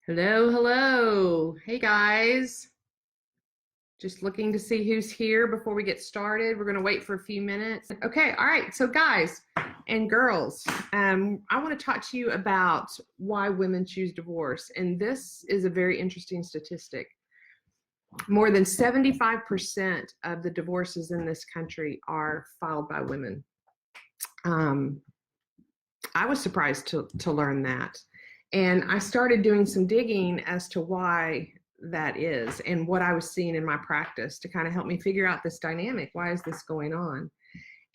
Hello, hello. Hey guys. Just looking to see who's here before we get started. We're going to wait for a few minutes. Okay, all right. So guys and girls, I want to talk to you about why women choose divorce. And this is a very interesting statistic. More than 75% of the divorces in this country are filed by women. I was surprised to learn that. And I started doing some digging as to why that is and what I was seeing in my practice to kind of help me figure out this dynamic. Why is this going on?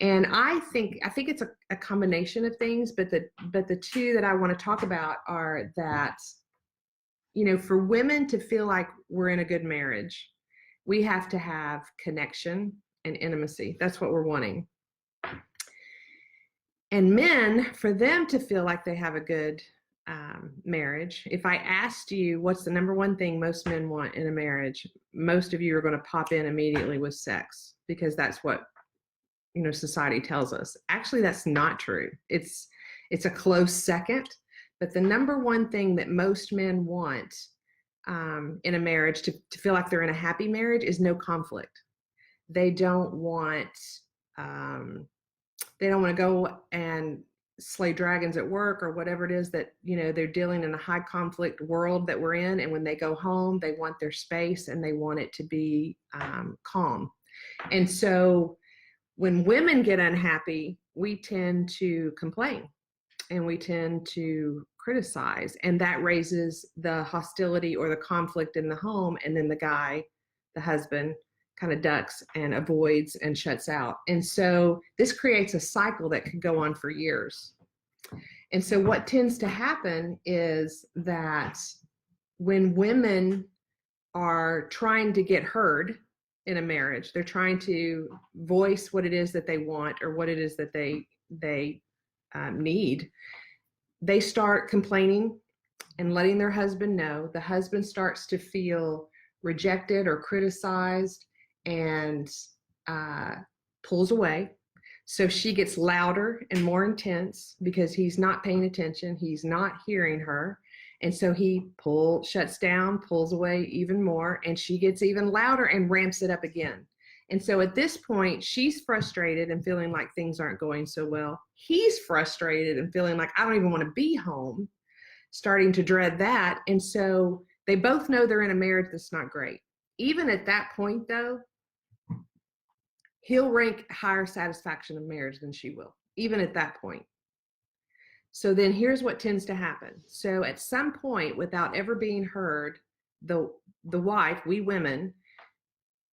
And I think it's a combination of things, but the two that I want to talk about are that, for women to feel like we're in a good marriage, we have to have connection and intimacy. That's what we're wanting. And men, for them to feel like they have a good marriage, if I asked you what's the number one thing most men want in a marriage, most of you are going to pop in immediately with sex, because that's what society tells us. Actually, that's not true. It's a close second, but the number one thing that most men want in a marriage to feel like they're in a happy marriage is no conflict. They don't want to go and slay dragons at work or whatever it is that, they're dealing in a high conflict world that we're in. And when they go home, they want their space and they want it to be calm. And so when women get unhappy, we tend to complain and we tend to criticize, and that raises the hostility or the conflict in the home. And then the husband, kind of ducks and avoids and shuts out. And so this creates a cycle that could go on for years. And so what tends to happen is that when women are trying to get heard in a marriage, they're trying to voice what it is that they want or what it is that they need, they start complaining and letting their husband know. The husband starts to feel rejected or criticized and pulls away. So she gets louder and more intense because he's not paying attention. He's not hearing her. And so he shuts down, pulls away even more, and she gets even louder and ramps it up again. And so at this point, she's frustrated and feeling like things aren't going so well. He's frustrated and feeling like, I don't even want to be home, starting to dread that. And so they both know they're in a marriage that's not great. Even at that point, though, he'll rank higher satisfaction of marriage than she will, even at that point. So then here's what tends to happen. So at some point, without ever being heard, the wife, we women,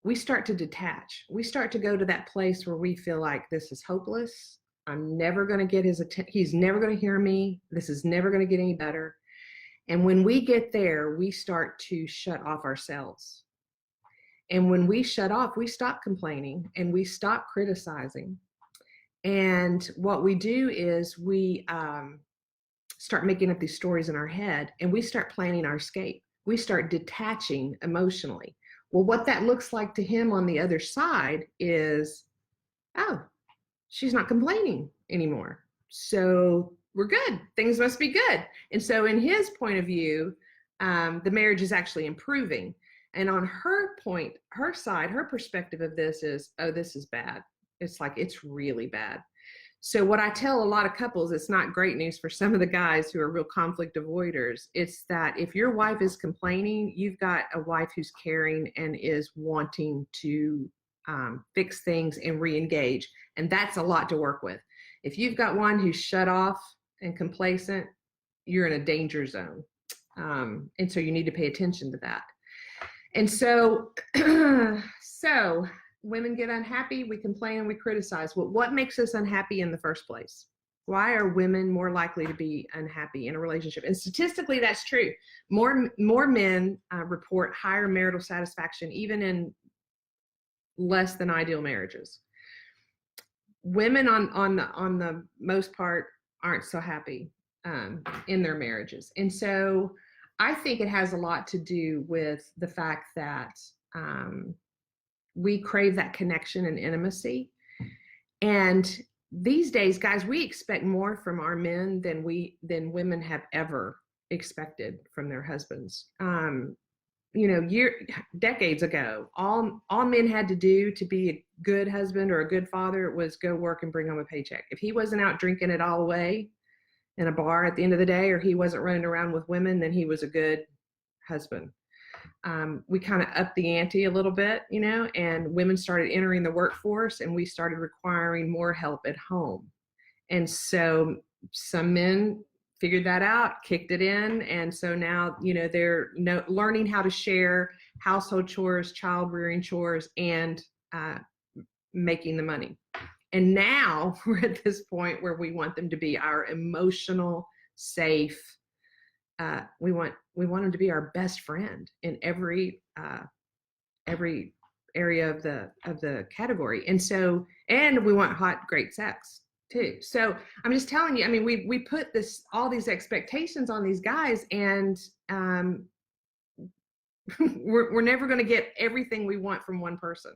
we start to detach. We start to go to that place where we feel like this is hopeless. I'm never going to get his attention. He's never going to hear me. This is never going to get any better. And when we get there, we start to shut off ourselves. And when we shut off, we stop complaining and we stop criticizing. And what we do is we start making up these stories in our head, and we start planning our escape. We start detaching emotionally. Well, what that looks like to him on the other side is, oh, she's not complaining anymore. So we're good. Things must be good. And so in his point of view, the marriage is actually improving. And on her side, her perspective of this is, oh, this is bad. It's like, it's really bad. So what I tell a lot of couples, it's not great news for some of the guys who are real conflict avoiders. It's that if your wife is complaining, you've got a wife who's caring and is wanting to fix things and re-engage. And that's a lot to work with. If you've got one who's shut off and complacent, you're in a danger zone. And so you need to pay attention to that. And so, women get unhappy, we complain and we criticize. Well, what makes us unhappy in the first place? Why are women more likely to be unhappy in a relationship? And statistically, that's true. More men report higher marital satisfaction, even in less than ideal marriages. Women, on the most part, aren't so happy in their marriages. And so I think it has a lot to do with the fact that we crave that connection and intimacy. And these days, guys, we expect more from our men than women have ever expected from their husbands. Decades ago, all men had to do to be a good husband or a good father was go work and bring home a paycheck. If he wasn't out drinking it all away in a bar at the end of the day, or he wasn't running around with women, then he was a good husband. We kind of upped the ante a little bit, and women started entering the workforce, and we started requiring more help at home. And so some men figured that out, kicked it in, and so now they're learning how to share household chores, child rearing chores, and making the money. And now we're at this point where we want them to be our emotional, safe. We want them to be our best friend in every area of the category. And we want hot, great sex too. So I'm just telling you, I mean, we put all these expectations on these guys, and we're never going to get everything we want from one person.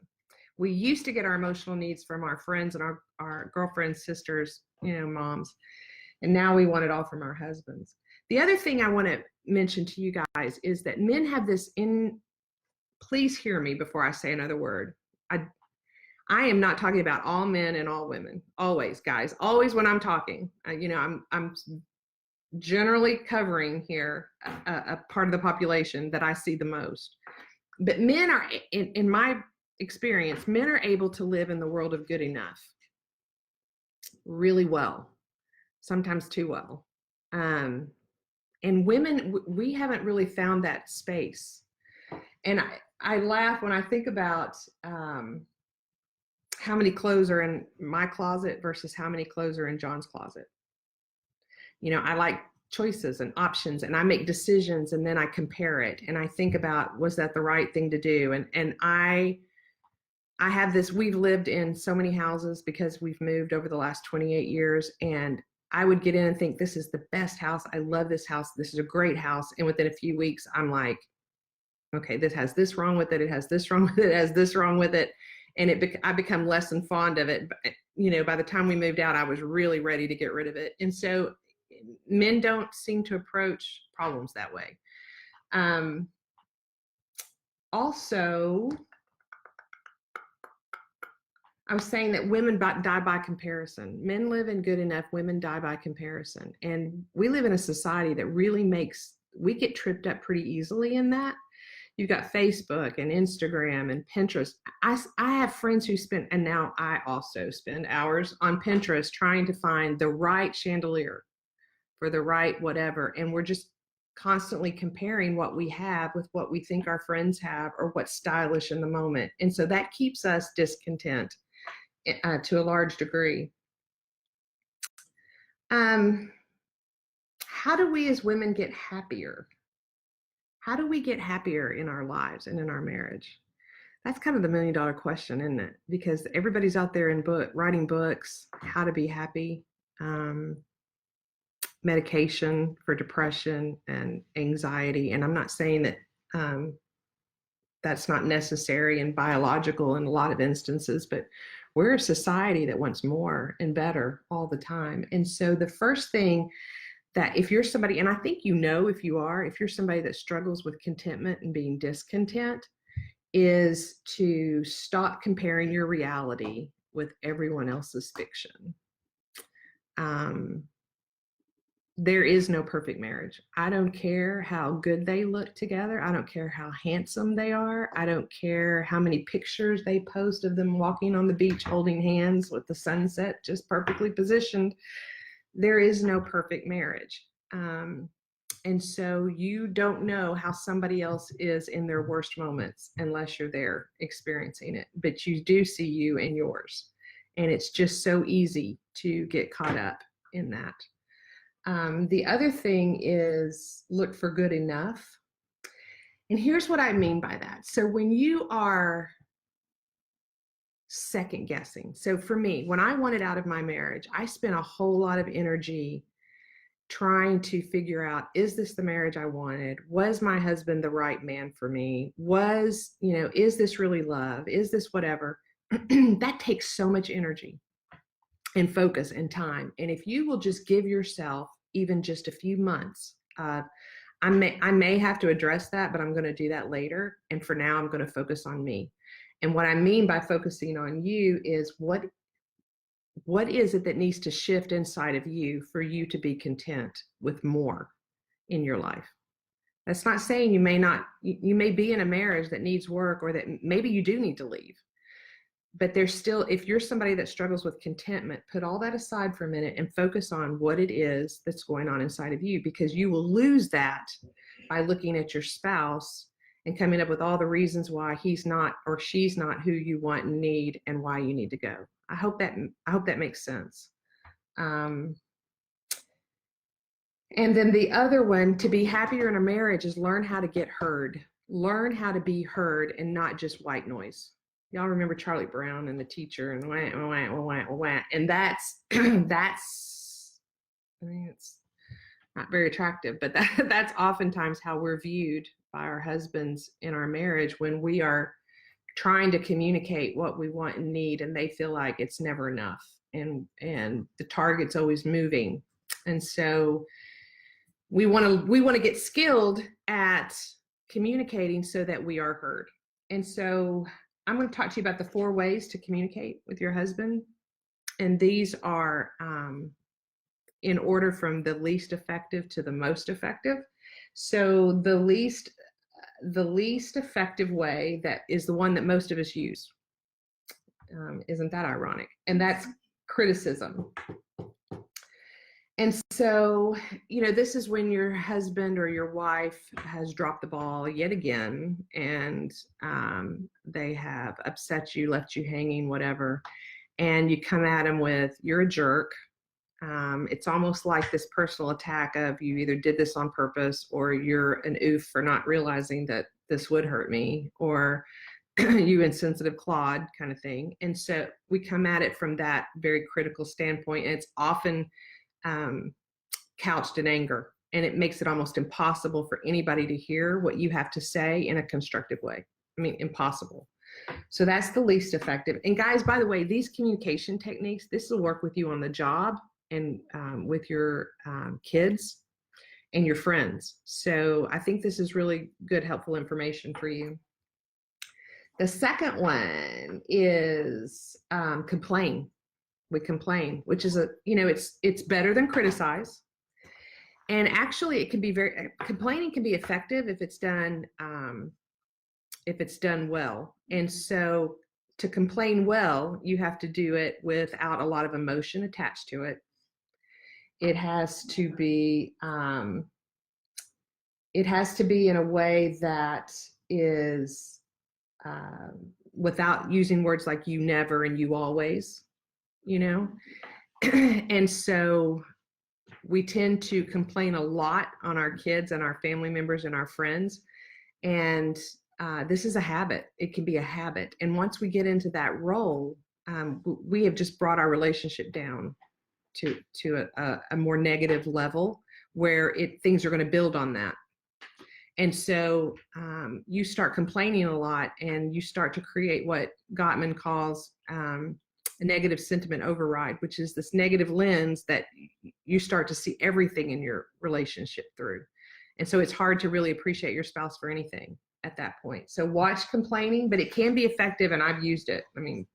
We used to get our emotional needs from our friends and our girlfriends, sisters, moms. And now we want it all from our husbands. The other thing I want to mention to you guys is that men have this please hear me before I say another word. I am not talking about all men and all women. Always, guys. Always when I'm talking, I'm generally covering here a part of the population that I see the most. But men are, in my experience, men are able to live in the world of good enough really well, sometimes too well. And women, we haven't really found that space. And I laugh when I think about how many clothes are in my closet versus how many clothes are in John's closet. I like choices and options, and I make decisions, and then I compare it, and I think about, was that the right thing to do? And I have this, we've lived in so many houses because we've moved over the last 28 years, and I would get in and think, this is the best house. I love this house. This is a great house. And within a few weeks, I'm like, okay, this has this wrong with it. It has this wrong with it. It has this wrong with it. And I become less than fond of it. By the time we moved out, I was really ready to get rid of it. And so men don't seem to approach problems that way. Also, I was saying that women die by comparison. Men live in good enough, women die by comparison. And we live in a society that really we get tripped up pretty easily in that. You've got Facebook and Instagram and Pinterest. I have friends who and now I also spend hours on Pinterest trying to find the right chandelier for the right whatever. And we're just constantly comparing what we have with what we think our friends have or what's stylish in the moment. And so that keeps us discontent to a large degree. How do we as women get happier? How do we get happier in our lives and in our marriage? That's kind of the $1 million question, isn't it? Because everybody's out there writing books, how to be happy, medication for depression and anxiety. And I'm not saying that that's not necessary and biological in a lot of instances, but we're a society that wants more and better all the time. And so the first thing that if you're somebody, and I think if you're somebody that struggles with contentment and being discontent, is to stop comparing your reality with everyone else's fiction. There is no perfect marriage. I don't care how good they look together. I don't care how handsome they are. I don't care how many pictures they post of them walking on the beach holding hands with the sunset just perfectly positioned. There is no perfect marriage. And so you don't know how somebody else is in their worst moments unless you're there experiencing it, but you do see you and yours. And it's just so easy to get caught up in that. The other thing is look for good enough. And here's what I mean by that. So when you are second guessing. So for me, when I wanted out of my marriage, I spent a whole lot of energy trying to figure out, is this the marriage I wanted? Was my husband the right man for me? Is this really love? Is this whatever? That takes so much energy and focus and time. And if you will just give yourself even just a few months I may have to address that, but I'm going to do that later. And for now, I'm going to focus on me. And what I mean by focusing on you is what is it that needs to shift inside of you for you to be content with more in your life? That's not saying you may be in a marriage that needs work, or that maybe you do need to leave. But there's still, if you're somebody that struggles with contentment, put all that aside for a minute and focus on what it is that's going on inside of you, because you will lose that by looking at your spouse and coming up with all the reasons why he's not or she's not who you want and need, and why you need to go. I hope that makes sense. And then the other one, to be happier in a marriage, is learn how to get heard. Learn how to be heard and not just white noise. Y'all remember Charlie Brown and the teacher and wah, wah, wah, wah, wah. And that's I mean, it's not very attractive, but that's oftentimes how we're viewed by our husbands in our marriage, when we are trying to communicate what we want and need, and they feel like it's never enough, and the target's always moving. And so we want to get skilled at communicating so that we are heard. And so I'm going to talk to you about the 4 ways to communicate with your husband. And these are in order from the least effective to the most effective. So the least effective way, that is the one that most of us use. Isn't that ironic? And that's criticism. And so, this is when your husband or your wife has dropped the ball yet again, and they have upset you, left you hanging, whatever. And you come at them with, you're a jerk. It's almost like this personal attack of, you either did this on purpose, or you're an oof for not realizing that this would hurt me, or you insensitive clod kind of thing. And so we come at it from that very critical standpoint, and it's often couched in anger, and it makes it almost impossible for anybody to hear what you have to say in a constructive way. I mean, impossible. So that's the least effective. And guys, by the way, these communication techniques, this will work with you on the job, and with your kids and your friends. So I think this is really good, helpful information for you. The second one is complain. We complain, which is it's better than criticize. And actually, it can be complaining can be effective if it's done well. And so to complain well, you have to do it without a lot of emotion attached to it. It has to be in a way that is without using words like you never and you always, And so we tend to complain a lot on our kids and our family members and our friends. And this is a habit. It can be a habit. And once we get into that role, we have just brought our relationship down to a more negative level, where things are going to build on that. And so you start complaining a lot, and you start to create what Gottman calls a negative sentiment override, which is this negative lens that you start to see everything in your relationship through. And so it's hard to really appreciate your spouse for anything at that point. So watch complaining, but it can be effective, and I've used it. I mean,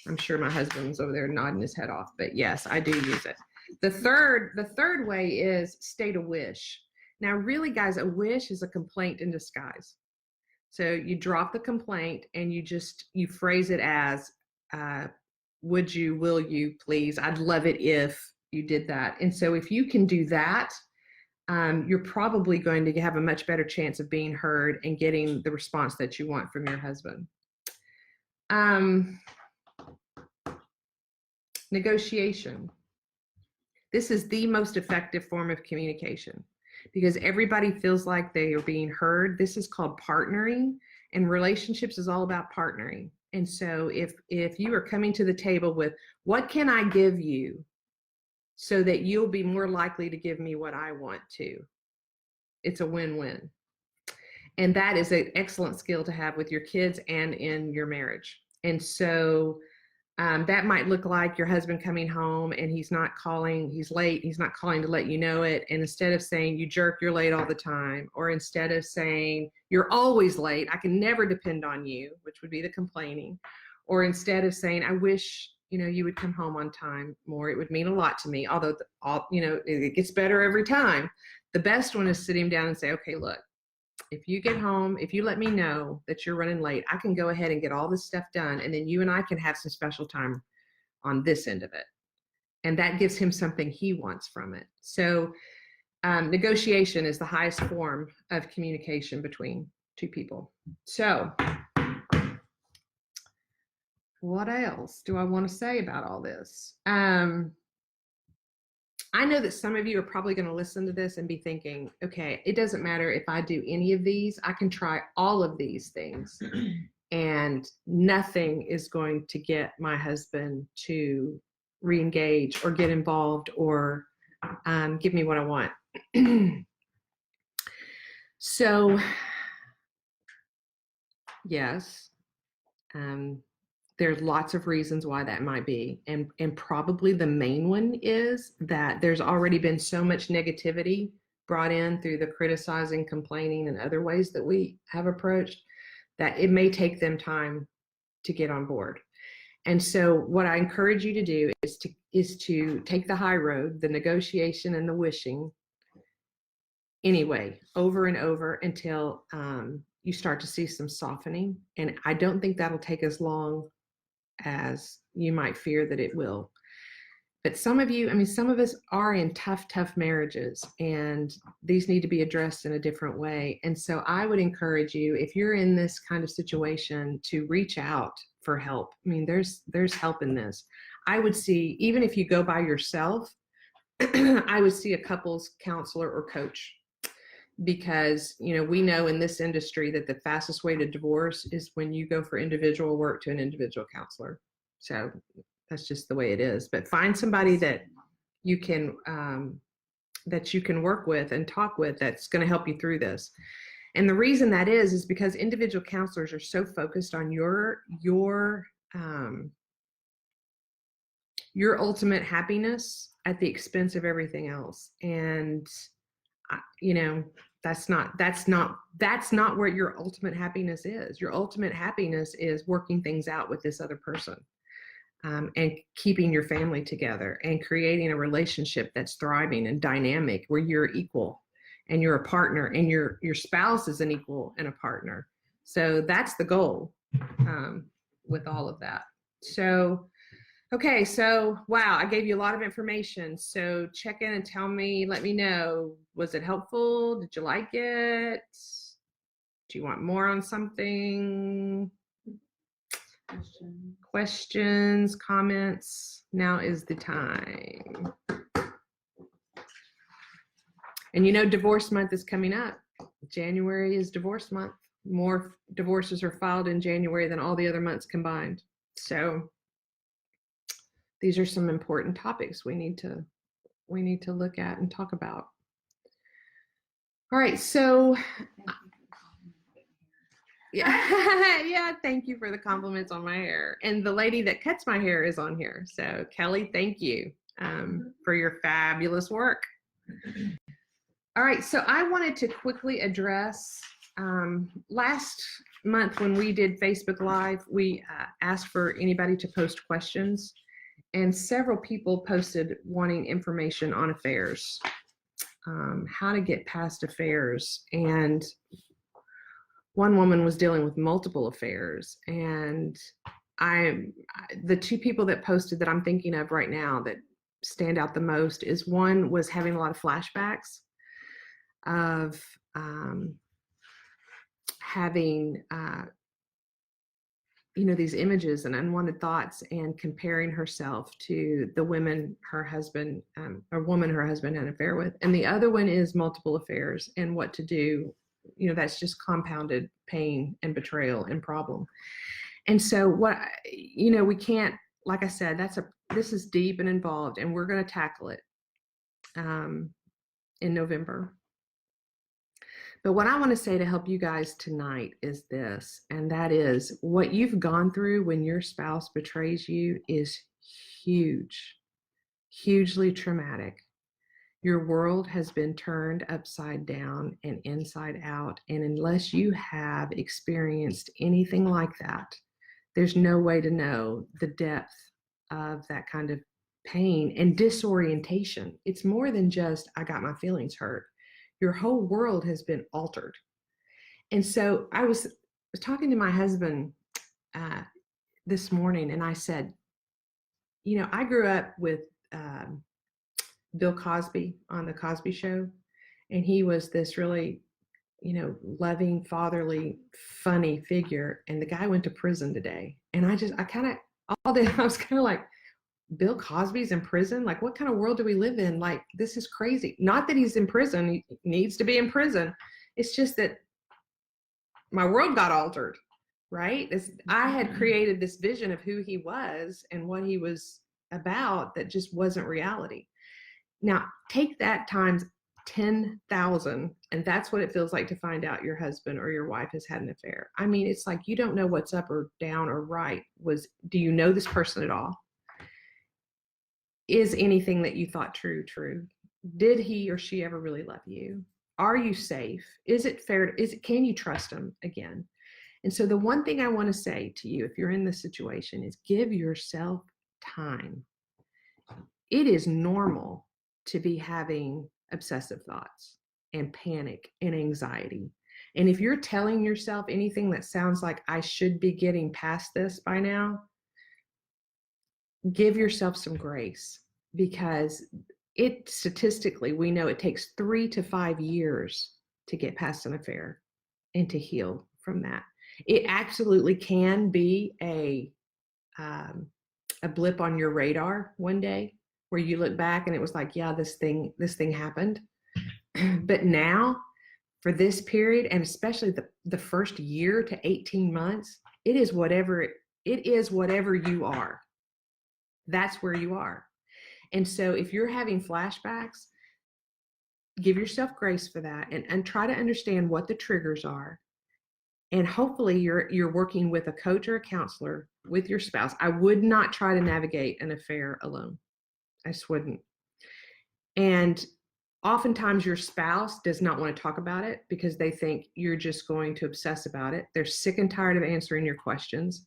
I'm sure my husband's over there nodding his head off, but yes, I do use it. The third way is state a wish. Now, really, guys, a wish is a complaint in disguise. So you drop the complaint, and you phrase it as, would you, will you, please, I'd love it if you did that. And so if you can do that, you're probably going to have a much better chance of being heard and getting the response that you want from your husband. Negotiation. This is the most effective form of communication, because everybody feels like they are being heard. This is called partnering, and relationships is all about partnering. And so if you are coming to the table with, what can I give you so that you'll be more likely to give me what I want to, it's a win-win. And that is an excellent skill to have with your kids and in your marriage. And so That might look like your husband coming home and he's not calling, he's late, he's not calling to let you know it. And instead of saying, you jerk, you're late all the time, or instead of saying, you're always late, I can never depend on you, which would be the complaining, or instead of saying, I wish, you would come home on time more, it would mean a lot to me, although it gets better every time. The best one is sit him down and say, okay, look, if you get home, if you let me know that you're running late, I can go ahead and get all this stuff done. And then you and I can have some special time on this end of it. And that gives him something he wants from it. So negotiation is the highest form of communication between two people. So what else do I want to say about all this? I know that some of you are probably going to listen to this and be thinking, okay, it doesn't matter if I do any of these, I can try all of these things and nothing is going to get my husband to re-engage or get involved or give me what I want. So, yes, there's lots of reasons why that might be. And probably the main one is that there's already been so much negativity brought in through the criticizing, complaining, and other ways that we have approached that it may take them time to get on board. And so what I encourage you to do is to take the high road, the negotiation and the wishing anyway, over and over until you start to see some softening. And I don't think that'll take as long as you might fear that it will. But some of you, some of us are in tough marriages, and these need to be addressed in a different way. And so I would encourage you, if you're in this kind of situation, to reach out for help. There's help in this. I would see, even if you go by yourself, I would see a couples counselor or coach, because we know in this industry that the fastest way to divorce is when you go for individual work to an individual counselor. So that's just the way it is. But find somebody that you can work with and talk with that's going to help you through this. And the reason that is because individual counselors are so focused on your ultimate happiness at the expense of everything else. And that's not where your ultimate happiness is. Your ultimate happiness is working things out with this other person, and keeping your family together and creating a relationship that's thriving and dynamic, where you're equal and you're a partner and your spouse is an equal and a partner. So that's the goal with all of that. So okay, so wow, I gave you a lot of information. So check in and tell me, let me know, was it helpful? Did you like it? Do you want more on something? Questions, comments? Now is the time. And divorce month is coming up. January is divorce month. More divorces are filed in January than all the other months combined. So these are some important topics we need to look at and talk about. All right, so yeah, thank you for the compliments on my hair. And the lady that cuts my hair is on here. So Kelly, thank you for your fabulous work. All right, so I wanted to quickly address last month when we did Facebook Live, we asked for anybody to post questions. And several people posted wanting information on affairs, how to get past affairs. And one woman was dealing with multiple affairs. And the two people that posted that I'm thinking of right now that stand out the most is one was having a lot of flashbacks of having these images and unwanted thoughts and comparing herself to the women her husband had an affair with. And the other one is multiple affairs and what to do. That's just compounded pain and betrayal and problem. And so we can't, like I said, this is deep and involved, and we're going to tackle it in November. But what I want to say to help you guys tonight is this, and that is what you've gone through when your spouse betrays you is huge, hugely traumatic. Your world has been turned upside down and inside out. And unless you have experienced anything like that, there's no way to know the depth of that kind of pain and disorientation. It's more than just, I got my feelings hurt. Your whole world has been altered. And so I was talking to my husband this morning, and I said, I grew up with Bill Cosby on the Cosby Show, and he was this really, loving, fatherly, funny figure. And the guy went to prison today. And I kind of, all day, I was kind of like, Bill Cosby's in prison? Like, what kind of world do we live in? Like, this is crazy. Not that he's in prison. He needs to be in prison. It's just that my world got altered, right? I had created this vision of who he was and what he was about that just wasn't reality. Now, take that times 10,000, and that's what it feels like to find out your husband or your wife has had an affair. I mean, it's like you don't know what's up or down or right. Do you know this person at all? Is anything that you thought true? Did he or she ever really love you? Are you safe? Is it fair? Can you trust them again? And so the one thing I want to say to you, if you're in this situation, is give yourself time. It is normal to be having obsessive thoughts and panic and anxiety. And if you're telling yourself anything that sounds like I should be getting past this by now, give yourself some grace, because statistically, we know it takes 3 to 5 years to get past an affair and to heal from that. It absolutely can be a blip on your radar one day where you look back and it was like, yeah, this thing happened. But now, for this period, and especially the first year to 18 months, it is whatever you are. That's where you are. And so if you're having flashbacks, give yourself grace for that and try to understand what the triggers are. And hopefully you're working with a coach or a counselor with your spouse. I would not try to navigate an affair alone. I just wouldn't. And oftentimes your spouse does not want to talk about it because they think you're just going to obsess about it. They're sick and tired of answering your questions.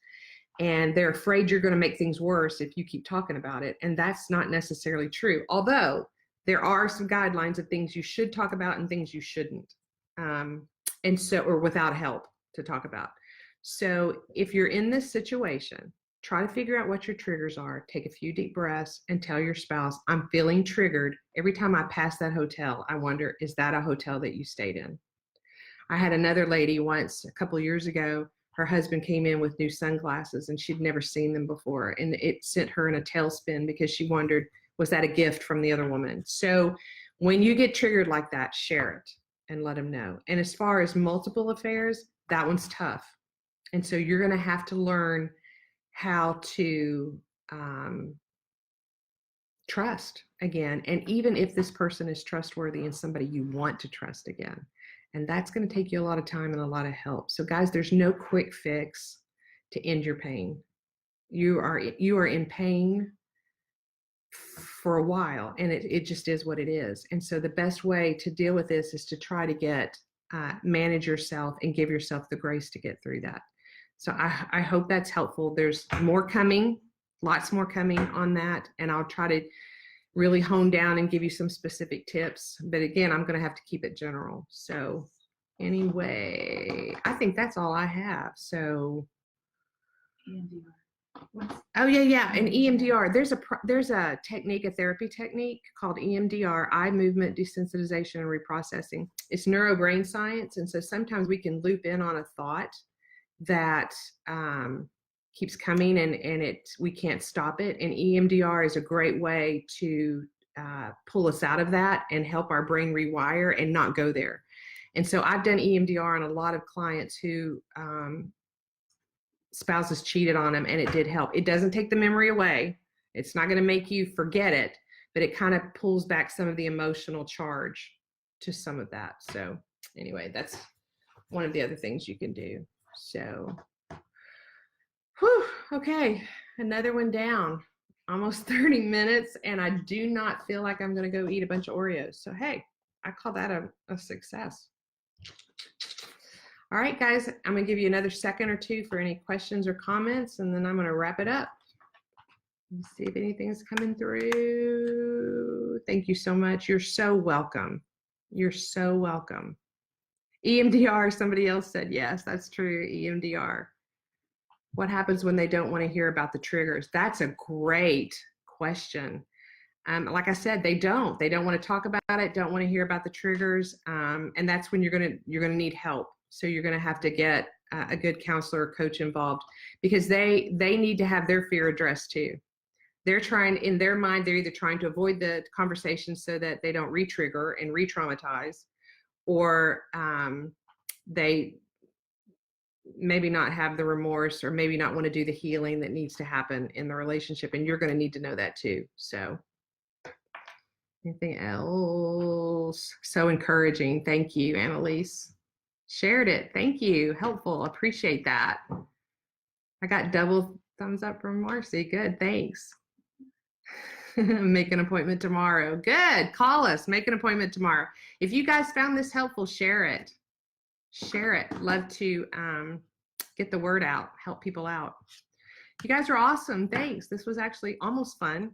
And they're afraid you're going to make things worse if you keep talking about it. And that's not necessarily true. Although there are some guidelines of things you should talk about and things you shouldn't. Or without help to talk about. So if you're in this situation, try to figure out what your triggers are. Take a few deep breaths and tell your spouse, I'm feeling triggered. Every time I pass that hotel, I wonder, is that a hotel that you stayed in? I had another lady once, a couple of years ago, her husband came in with new sunglasses and she'd never seen them before. And it sent her in a tailspin because she wondered, was that a gift from the other woman? So when you get triggered like that, share it and let them know. And as far as multiple affairs, that one's tough. And so you're going to have to learn how to trust again. And even if this person is trustworthy and somebody you want to trust again. And that's going to take you a lot of time and a lot of help. So guys, there's no quick fix to end your pain. You are in pain for a while, and it just is what it is. And so the best way to deal with this is to try to manage yourself and give yourself the grace to get through that. So I hope that's helpful. There's more coming, lots more coming on that. And I'll try to really hone down and give you some specific tips. But again, I'm going to have to keep it general. So anyway, I think that's all I have. So. Oh yeah. And EMDR, there's a technique, a therapy technique called EMDR, eye movement desensitization and reprocessing. It's neurobrain science. And so sometimes we can loop in on a thought that keeps coming and we can't stop it. And EMDR is a great way to pull us out of that and help our brain rewire and not go there. And so I've done EMDR on a lot of clients who spouses cheated on them, and it did help. It doesn't take the memory away. It's not going to make you forget it, but it kind of pulls back some of the emotional charge to some of that. So anyway, that's one of the other things you can do. So, whew, okay, another one down. Almost 30 minutes, and I do not feel like I'm going to go eat a bunch of Oreos. So, hey, I call that a success. All right, guys, I'm going to give you another second or two for any questions or comments, and then I'm going to wrap it up. Let's see if anything's coming through. Thank you so much. You're so welcome. You're so welcome. EMDR, somebody else said yes, that's true, EMDR. What happens when they don't want to hear about the triggers? That's a great question. Like I said, they don't want to talk about it, don't want to hear about the triggers, and that's when you're gonna need help. So you're gonna have to get a good counselor or coach involved, because they need to have their fear addressed too. They're trying, in their mind, they're either trying to avoid the conversation so that they don't re-trigger and re-traumatize, or they maybe not have the remorse, or maybe not want to do the healing that needs to happen in the relationship, and you're going to need to know that too. So anything else? So encouraging. Thank you, Annalise. Shared it. Thank you. Helpful. Appreciate that. I got double thumbs up from Marcy. Good. Thanks. Make an appointment tomorrow. Good. Call us. Make an appointment tomorrow. If you guys found this helpful, share it. Share it. Love to get the word out, help people out. You guys are awesome. Thanks. This was actually almost fun.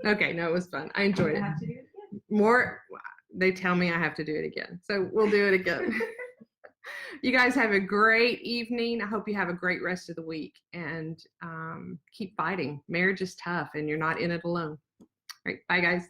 Okay, no, it was fun. I enjoyed it. Have to do it again. More, they tell me I have to do it again. So we'll do it again. You guys have a great evening. I hope you have a great rest of the week, and keep fighting. Marriage is tough, and you're not in it alone. All right, bye guys.